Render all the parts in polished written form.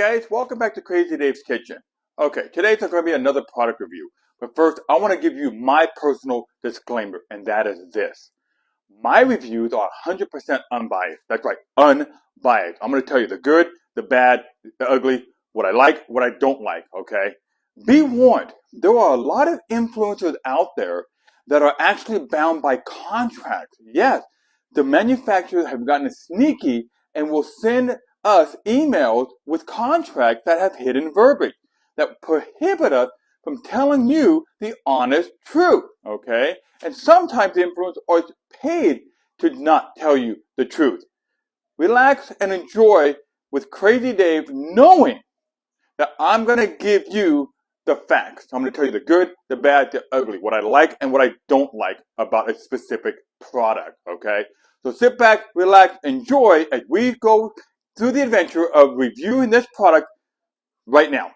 guys, welcome back to Crazy Dave's Kitchen. Okay, today's going to be another product review. But first, I want to give you my personal disclaimer, and that is this. My reviews are 100% unbiased. That's right, unbiased. I'm going to tell you the good, the bad, the ugly, what I like, what I don't like, okay? Be warned, there are a lot of influencers out there that are actually bound by contracts. Yes, the manufacturers have gotten sneaky and will send us emails with contracts that have hidden verbiage that prohibit us from telling you the honest truth, okay? And sometimes the influencers are paid to not tell you the truth. Relax and enjoy with Crazy Dave, knowing that I'm going to give you the facts. I'm going to tell you the good, the bad, the ugly, what I like and what I don't like about a specific product, okay? So sit back, relax, enjoy as we go through the adventure of reviewing this product right now.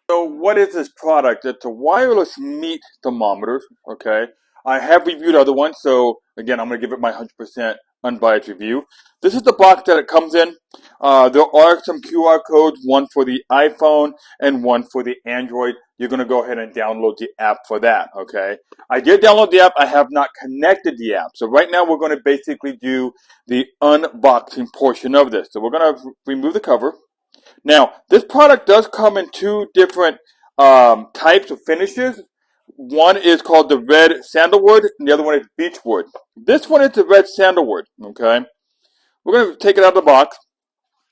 So what is this product? It's a wireless meat thermometer, okay? I have reviewed other ones, so again, I'm going to give it my 100% unbiased review. This is the box that it comes in. There are some QR codes, one for the iPhone and one for the Android. You're going to go ahead and download the app for that, okay? I did download the app. I have not connected the app. So right now, we're going to basically do the unboxing portion of this. So we're going to remove the cover. Now, this product does come in two different types of finishes. One is called the red sandalwood, and the other one is beechwood. This one is the red sandalwood, okay? We're going to take it out of the box.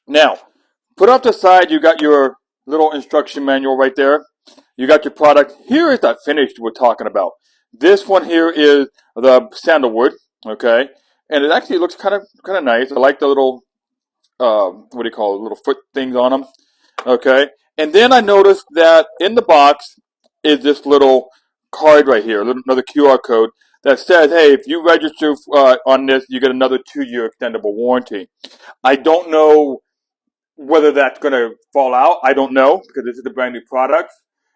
Now, put off the side, you got your little instruction manual right there. You got your product. Here is that finish we're talking about. This one here is the sandalwood, okay? And it actually looks kind of nice. I like the little what do you call it, little foot things on them, okay? And then I noticed that in the box is this little card right here, another QR code that says, hey, if you register on this, you get another 2-year extendable warranty. I don't know whether that's going to fall out. I don't know, because this is a brand new product,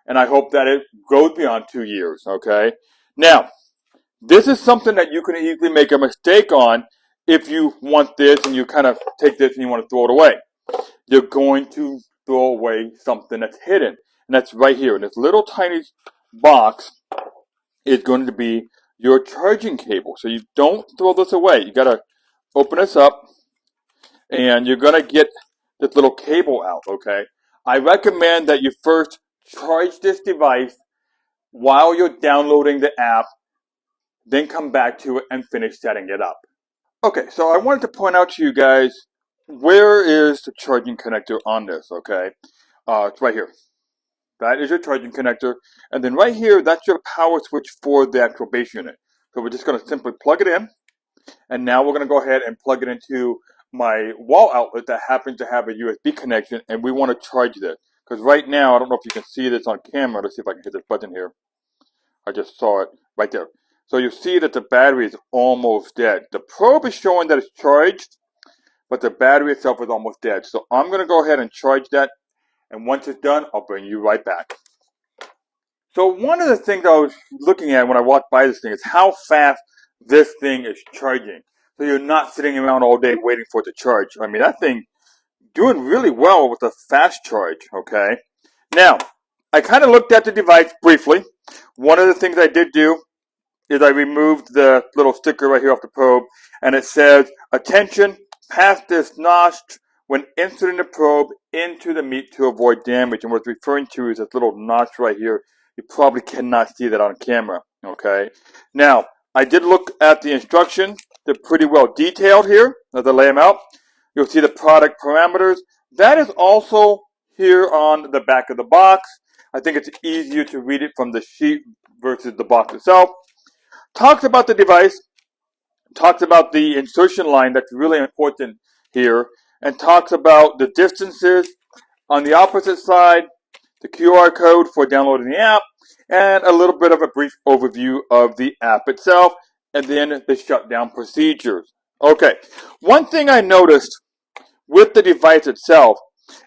and I hope that it goes beyond 2 years, okay? Now, this is something that you can easily make a mistake on if you want this and you kind of take this and you want to throw it away. You're going to throw away something that's hidden. And that's right here. In this little tiny box is going to be your charging cable. So you don't throw this away. You got to open this up and you're going to get this little cable out, okay? I recommend that you first charge this device while you're downloading the app, then come back to it and finish setting it up. Okay, so I wanted to point out to you guys, where is the charging connector on this, okay? It's right here. That is your charging connector. And then right here, that's your power switch for the actual base unit. So we're just going to simply plug it in. And now we're going to go ahead and plug it into my wall outlet that happens to have a USB connection. And we want to charge this. Because right now, I don't know if you can see this on camera. Let's see if I can hit this button here. I just saw it right there. So you see that the battery is almost dead. The probe is showing that it's charged, but the battery itself is almost dead. So I'm going to go ahead and charge that. And once it's done, I'll bring you right back. So one of the things I was looking at when I walked by this thing is how fast this thing is charging. So you're not sitting around all day waiting for it to charge. I mean, that thing doing really well with a fast charge, okay? Now, I kind of looked at the device briefly. One of the things I did do is I removed the little sticker right here off the probe, and it says, attention, pass this notch when inserting the probe into the meat to avoid damage. And what it's referring to is this little notch right here. You probably cannot see that on camera, okay? Now, I did look at the instructions. They're pretty well detailed here as I lay them out. You'll see the product parameters. That is also here on the back of the box. I think it's easier to read it from the sheet versus the box itself. Talks about the device, talks about the insertion line that's really important here, and talks about the distances. On the opposite side, the QR code for downloading the app, and a little bit of a brief overview of the app itself, and then the shutdown procedures. Okay, one thing I noticed with the device itself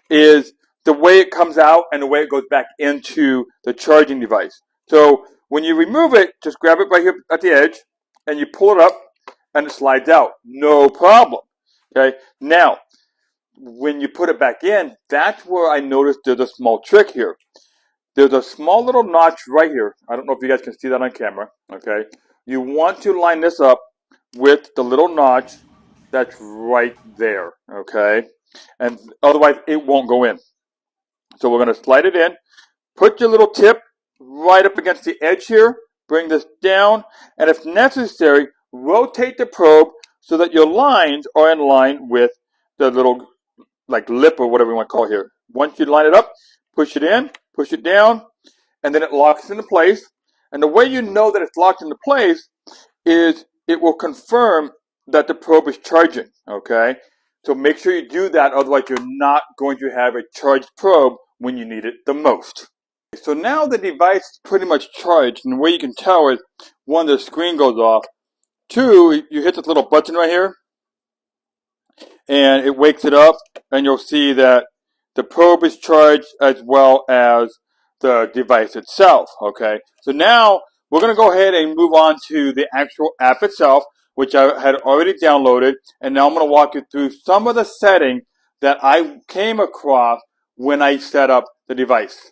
is the way it comes out and the way it goes back into the charging device. So when you remove it, just grab it right here at the edge, and you pull it up, and it slides out. No problem. Okay. Now, when you put it back in, that's where I noticed there's a small trick here. There's a small little notch right here. I don't know if you guys can see that on camera. Okay. You want to line this up with the little notch that's right there. Okay. And otherwise it won't go in. So we're going to slide it in. Put your little tip right up against the edge here. Bring this down. And if necessary, rotate the probe so that your lines are in line with the little like lip or whatever you want to call it here. Once you line it up, push it in, push it down, and then it locks into place. And the way you know that it's locked into place is it will confirm that the probe is charging, okay? So make sure you do that, otherwise you're not going to have a charged probe when you need it the most. So now the device is pretty much charged, and the way you can tell is, one, the screen goes off. Two, you hit this little button right here, and it wakes it up, and you'll see that the probe is charged as well as the device itself, okay? So now we're going to go ahead and move on to the actual app itself, which I had already downloaded, and now I'm going to walk you through some of the settings that I came across when I set up the device.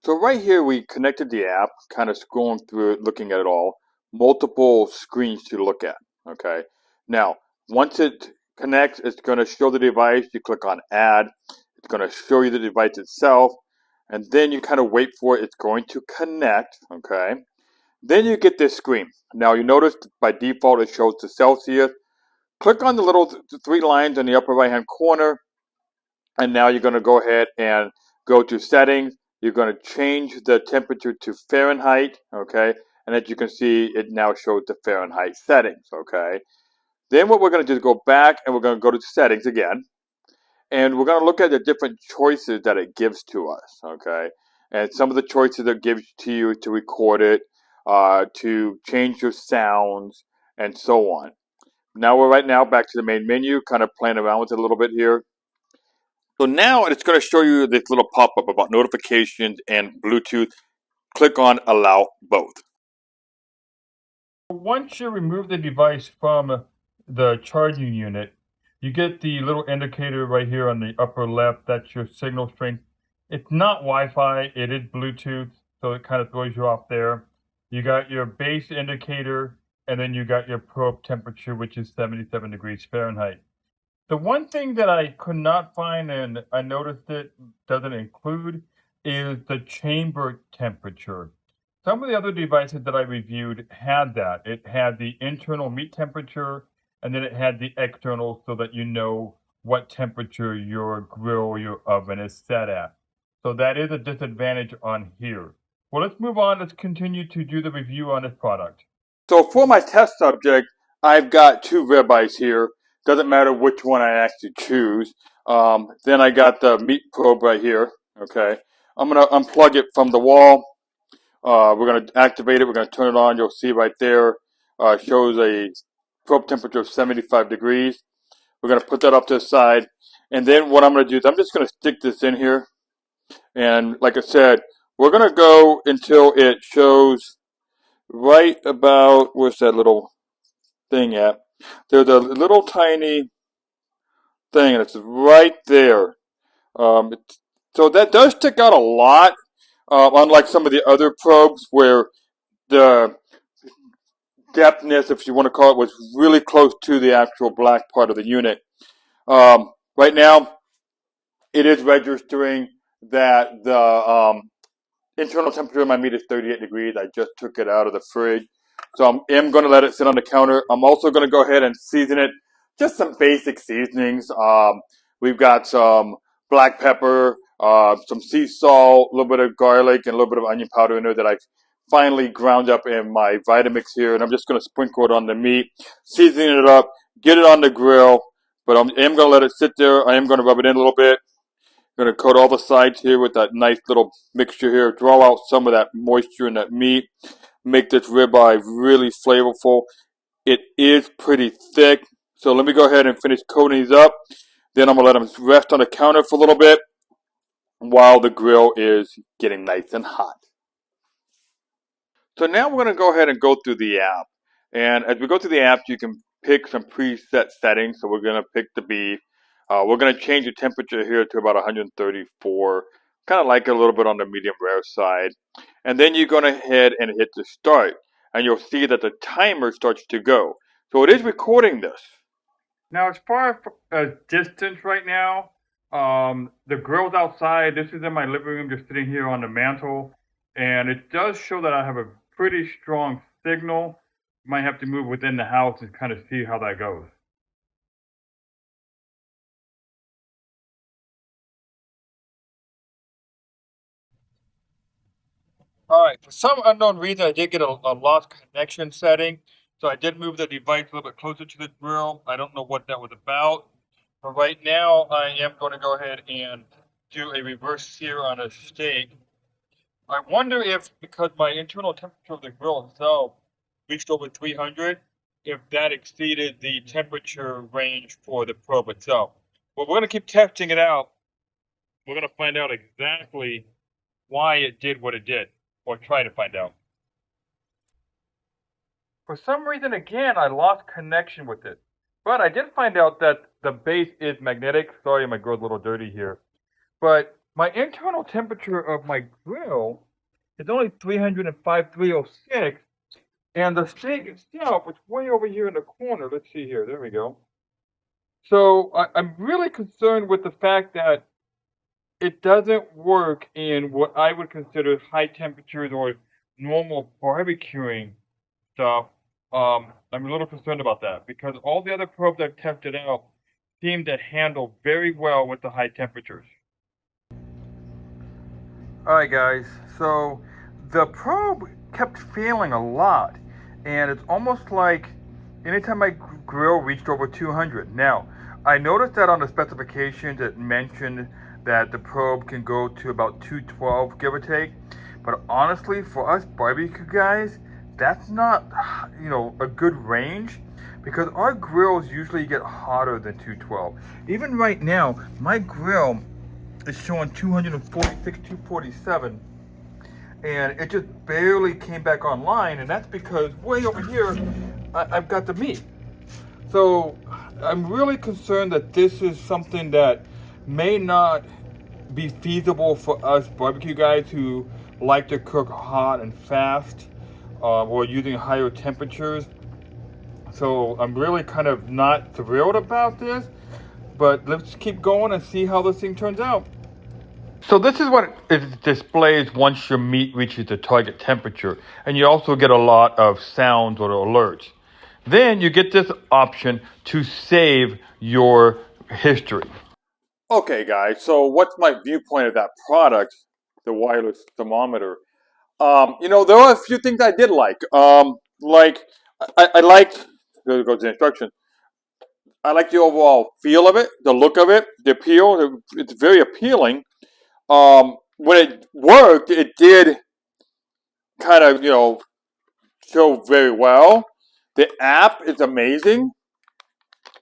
So right here we connected the app, kind of scrolling through it, looking at it all, multiple screens to look at, okay? Now, once it connects, it's going to show the device. You click on add. It's going to show you the device itself. And then you kind of wait for it. It's going to connect, okay? Then you get this screen. Now, you notice by default it shows the Celsius. Click on the little three lines in the upper right-hand corner. And now you're going to go ahead and go to settings. You're going to change the temperature to Fahrenheit, okay? And as you can see, it now shows the Fahrenheit settings, okay? Then what we're going to do is go back and we're going to go to settings again. And we're going to look at the different choices that it gives to us, okay? And some of the choices it gives to you to record it, to change your sounds, and so on. Now we're right now back to the main menu, kind of playing around with it a little bit here. So now it's going to show you this little pop-up about notifications and Bluetooth. Click on Allow Both. Once you remove the device from the charging unit, you get the little indicator right here on the upper left. That's your signal strength. It's not Wi-Fi. It is Bluetooth, so it kind of throws you off there. You got your base indicator, and then you got your probe temperature, which is 77 degrees Fahrenheit. The one thing that I could not find, and I noticed it doesn't include, is the chamber temperature. Some of the other devices that I reviewed had that. It had the internal meat temperature, and then it had the external so that you know what temperature your grill or your oven is set at. So that is a disadvantage on here. Well, let's move on. Let's continue to do the review on this product. So for my test subject, I've got two ribeyes here. Doesn't matter which one I actually choose. Then I got the meat probe right here. Okay, I'm gonna unplug it from the wall. We're gonna activate it. We're gonna turn it on. You'll see right there. Shows a probe temperature of 75 degrees. We're gonna put that up to the side, and then what I'm gonna do is I'm just gonna stick this in here. And like I said, we're gonna go until it shows right about, where's that little thing at? There's a little tiny thing, and it's right there. So that does stick out a lot, unlike some of the other probes where the depthness, if you want to call it, was really close to the actual black part of the unit. Right now, it is registering that the internal temperature of my meat is 38 degrees. I just took it out of the fridge. So I am going to let it sit on the counter. I'm also going to go ahead and season it. Just some basic seasonings. We've got some black pepper, some sea salt, a little bit of garlic, and a little bit of onion powder in there that I finally ground up in my Vitamix here. And I'm just going to sprinkle it on the meat, season it up, get it on the grill. But I am going to let it sit there. I am going to rub it in a little bit. Going to coat all the sides here with that nice little mixture here. Draw out some of that moisture in that meat. Make this ribeye really flavorful. It is pretty thick. So let me go ahead and finish coating these up. Then I'm going to let them rest on the counter for a little bit while the grill is getting nice and hot. So now we're going to go ahead and go through the app. And as we go through the app, you can pick some preset settings. So we're going to pick the beef. We're going to change the temperature here to about 134, kind of like a little bit on the medium rare side. And then you're going to head and hit the start. And you'll see that the timer starts to go. So it is recording this. Now, as far as distance right now, the grill's outside. This is in my living room, just sitting here on the mantle. And it does show that I have a pretty strong signal. Might have to move within the house and kind of see how that goes. All right, for some unknown reason, I did get a lost connection setting. So I did move the device a little bit closer to the grill. I don't know what that was about. But right now, I am going to go ahead and do a reverse sear on a steak. I wonder if, because my internal temperature of the grill itself reached over 300, if that exceeded the temperature range for the probe itself. But we're going to keep testing it out. We're going to find out exactly why it did what it did, or try to find out. For some reason, again, I lost connection with it. But I did find out that the base is magnetic. Sorry, my grill's a little dirty here. But my internal temperature of my grill is only 305, 306. And the steak itself is way over here in the corner. Let's see here. There we go. So I'm really concerned with the fact that it doesn't work in what I would consider high temperatures or normal barbecuing stuff. I'm a little concerned about that because all the other probes I've tested out seem to handle very well with the high temperatures. Alright guys, so the probe kept failing a lot, and it's almost like anytime my grill reached over 200. Now, I noticed that on the specifications it mentioned that the probe can go to about 212, give or take. But honestly, for us barbecue guys, that's not, a good range, because our grills usually get hotter than 212. Even right now, my grill is showing 246, 247, and it just barely came back online, and that's because way over here, I've got the meat. So I'm really concerned that this is something that may not be feasible for us barbecue guys who like to cook hot and fast, or using higher temperatures. So I'm really kind of not thrilled about this, but let's keep going and see how this thing turns out. So this is what it displays once your meat reaches the target temperature, and you also get a lot of sounds or alerts. Then you get this option to save your history. Okay, guys, so what's my viewpoint of that product, the wireless thermometer? There are a few things I did like. I liked, there goes the instruction. I like the overall feel of it, the look of it, the appeal. It's very appealing. When it worked, it did kind of, show very well. The app is amazing.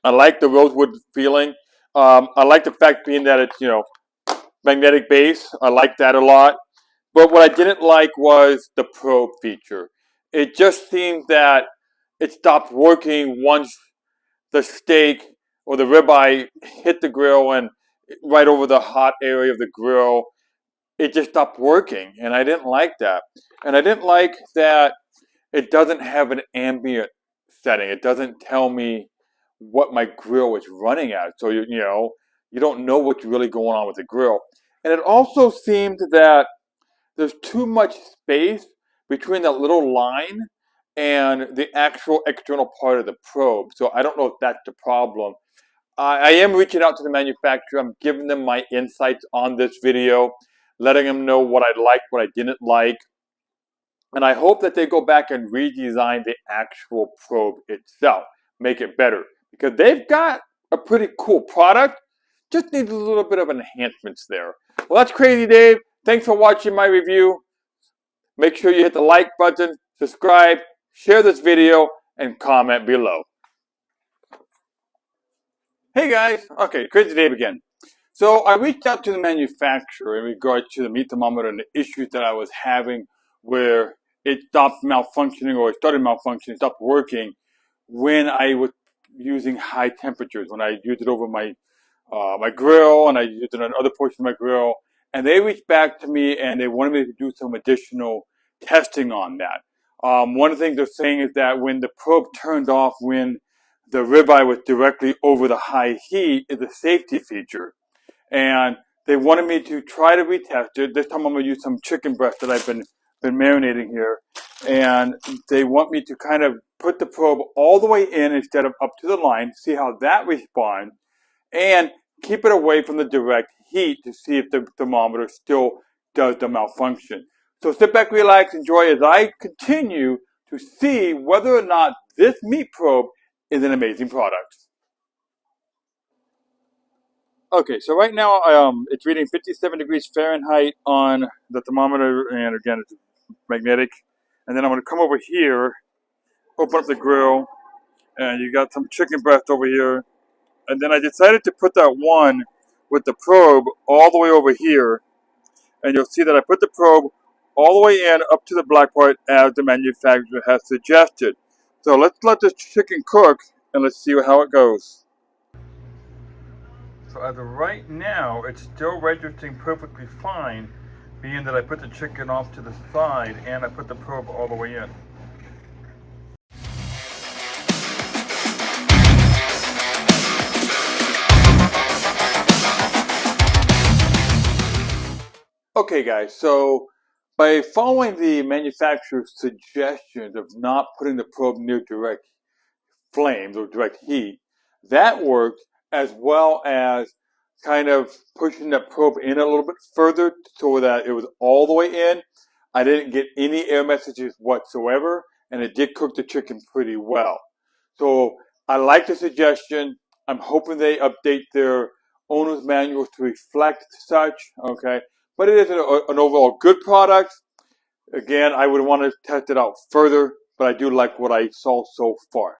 I like the rosewood feeling. I like the fact being that it's, magnetic base. I like that a lot. But what I didn't like was the probe feature. It just seemed that it stopped working once the steak or the ribeye hit the grill and right over the hot area of the grill. It just stopped working, and I didn't like that. And I didn't like that it doesn't have an ambient setting. It doesn't tell me what my grill is running at. So you don't know what's really going on with the grill. And it also seemed that there's too much space between that little line and the actual external part of the probe. So I don't know if that's the problem. I am reaching out to the manufacturer. I'm giving them my insights on this video, letting them know what I liked, what I didn't like. And I hope that they go back and redesign the actual probe itself, make it better. Because they've got a pretty cool product, just needs a little bit of enhancements there. Well, that's Crazy Dave. Thanks for watching my review. Make sure you hit the like button, subscribe, share this video, and comment below. Hey guys, okay, Crazy Dave again. So I reached out to the manufacturer in regard to the meat thermometer and the issues that I was having where it stopped malfunctioning or it started malfunctioning, stopped working when I was using high temperatures, when I used it over my my grill, and I used it on other portions of my grill. And they reached back to me and they wanted me to do some additional testing on that. One of the things they're saying is that when the probe turned off when the ribeye was directly over the high heat is a safety feature. And they wanted me to try to retest it. This time I'm going to use some chicken breast that I've been marinating here. And they want me to kind of put the probe all the way in instead of up to the line, see how that responds, and keep it away from the direct heat to see if the thermometer still does the malfunction. So sit back, relax, enjoy as I continue to see whether or not this meat probe is an amazing product. Okay, so right now it's reading 57 degrees Fahrenheit on the thermometer, and again, it's magnetic. And then I'm going to come over here, open up the grill, and you got some chicken breast over here. And then I decided to put that one with the probe all the way over here. And you'll see that I put the probe all the way in up to the black part as the manufacturer has suggested. So let's let this chicken cook and let's see how it goes. So as of right now, it's still registering perfectly fine, being that I put the chicken off to the side and I put the probe all the way in. Okay guys, so by following the manufacturer's suggestions of not putting the probe near direct flames or direct heat, that worked, as well as kind of pushing the probe in a little bit further so that it was all the way in. I didn't get any error messages whatsoever, and it did cook the chicken pretty well. So I like the suggestion. I'm hoping they update their owner's manuals to reflect such, okay? But it is an overall good product. Again, I would want to test it out further, but I do like what I saw so far.